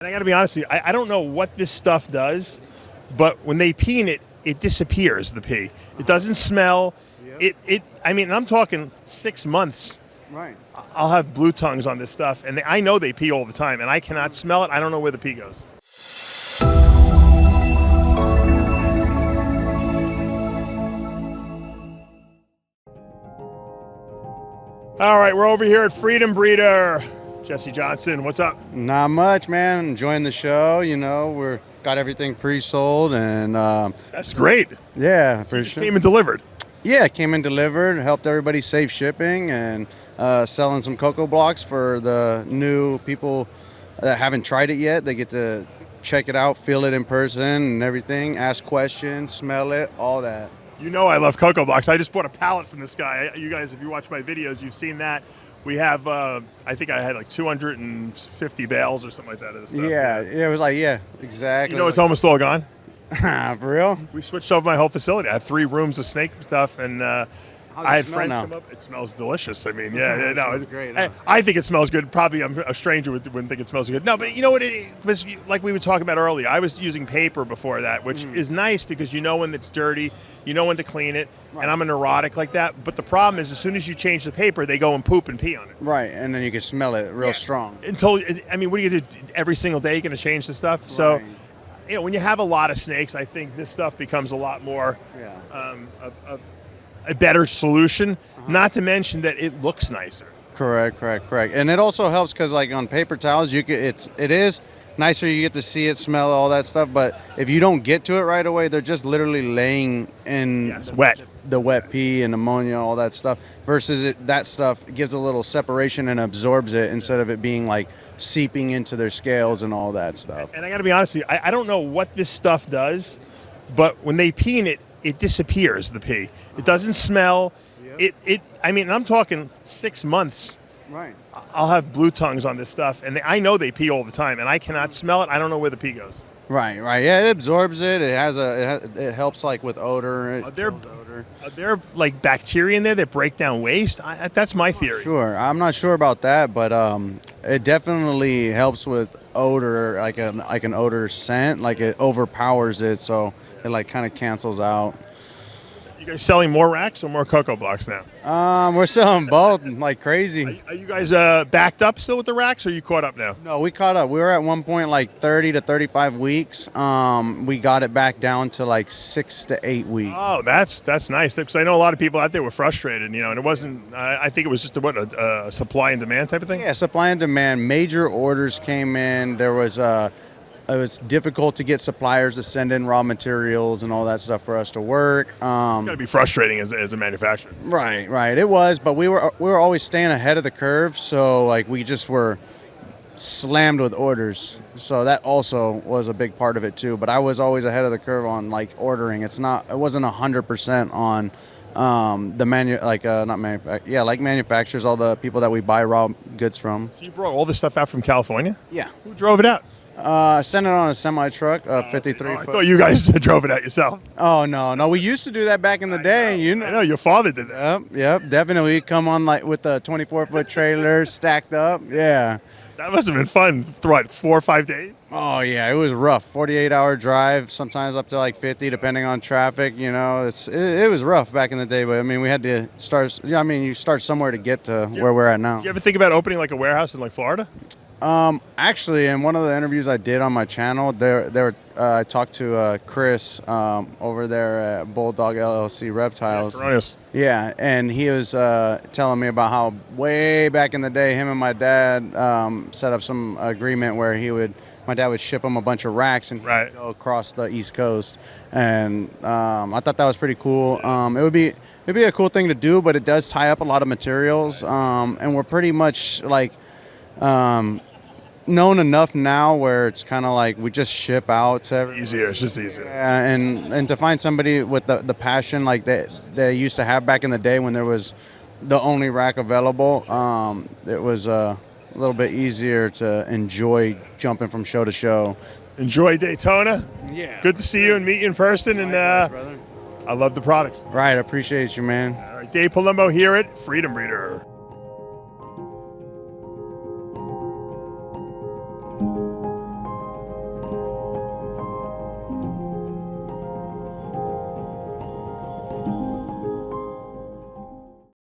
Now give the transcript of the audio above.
And I got to be honest with you, I don't know what this stuff does, but when they pee in it, it disappears, the pee. It doesn't smell. Yep. I mean, I'm talking 6 months. Right. I'll have blue tongues on this stuff, and I know they pee all the time, and I cannot smell it. I don't know where the pee goes. All right, we're over here at Freedom Breeder. Jesse Johnson, what's up? Not much, man. Enjoying the show. You know, we're got everything pre-sold, and That's great. yeah, So for you just sure. came and delivered. Yeah, came in delivered, helped everybody save shipping, and selling some Coco Blox for the new people that haven't tried it yet. They get to check it out, feel it in person and everything, ask questions, smell it, all that. You know I love Coco Blox. I just bought a pallet from this guy. You guys, if you watch my videos, you've seen that. We have, I think I had like 250 bales or something like that of this stuff. Yeah, it was like, yeah, exactly. You know, it's almost all gone. For real? We switched over my whole facility. I have 3 rooms of snake stuff, and I had smell friends now? come up. It smells delicious. I mean, yeah, It no, smells it's great, I, huh? I think it smells good. Probably a stranger wouldn't think it smells good. No, but you know what? It was like we were talking about earlier. I was using paper before that, which is nice because you know when it's dirty, you know when to clean it, Right. and I'm a neurotic like that. But the problem is, as soon as you change the paper, they go and poop and pee on it. Right, and then you can smell it real strong. Until, I mean, what are you going to do? Every single day you're going to change the stuff? So, Right. you know, when you have a lot of snakes, I think this stuff becomes a lot more Yeah. a better solution. Not to mention that it looks nicer. Correct. And it also helps because, like, on paper towels, it is nicer. You get to see it, smell all that stuff. But if you don't get to it right away, they're just literally laying in Yes, wet. the wet pee and ammonia, all that stuff. Versus that stuff gives a little separation and absorbs it instead of it being like seeping into their scales and all that stuff. And I got to be honest with you, I don't know what this stuff does, but when they pee in it, it disappears, the pee. It doesn't smell. I mean, I'm talking 6 months. Right. I'll have blue tongues on this stuff, and I know they pee all the time, and I cannot smell it. I don't know where the pee goes. Right. Yeah, it absorbs it. It helps like with odor. It kills odor. Are there like bacteria in there that break down waste? That's my theory. Sure, I'm not sure about that, but it definitely helps with odor, like an odor scent. Like it overpowers it, so it like kind of cancels out. You guys selling more racks or more Coco Blox now? We're selling both like crazy. Are you guys backed up still with the racks, or are you caught up now? No, we caught up. We were at one point like 30 to 35 weeks. We got it back down to like 6 to 8 weeks. Oh, that's nice. Because I know a lot of people out there were frustrated, you know, and it wasn't. I think it was just a supply and demand type of thing. Yeah, supply and demand. Major orders came in. There was it was difficult to get suppliers to send in raw materials and all that stuff for us to work. It's got to be frustrating as a manufacturer. Right. It was, but we were always staying ahead of the curve. So like we just were slammed with orders. So that also was a big part of it too. But I was always ahead of the curve on like ordering. It wasn't 100% on the manufacturers, all the people that we buy raw goods from. So you brought all this stuff out from California? Yeah. Who drove it out? Sent it on a semi truck, 53 I foot. thought you guys drove it out yourself. Oh no, we used to do that back in the day. You know. I know your father did that. Yep, definitely. We'd come on like with the 24-foot trailer stacked up. Yeah. That must have been fun. What, 4 or 5 days? Oh yeah, it was rough. 48-hour drive, sometimes up to like 50, depending on traffic. You know, it was rough back in the day. But I mean, we had to start. Yeah, I mean, you start somewhere to get to where we're at now. Did you ever think about opening like a warehouse in like Florida? Actually, in one of the interviews I did on my channel, I talked to Chris over there at Bulldog LLC Reptiles. Yeah, and he was telling me about how way back in the day, him and my dad set up some agreement where my dad would ship him a bunch of racks and he'd go across the East Coast. And I thought that was pretty cool. It'd be a cool thing to do, but it does tie up a lot of materials. And we're pretty much like known enough now where it's kind of like we just ship out to everyone. It's just easier. Yeah, and to find somebody with the passion like they used to have back in the day when there was the only rack available, it was a little bit easier to enjoy jumping from show to show. Enjoy Daytona. Yeah. Good to see you and meet you in person. And I love the products. Right, appreciate you, man. All right, Dave Palumbo here at Freedom Breeder.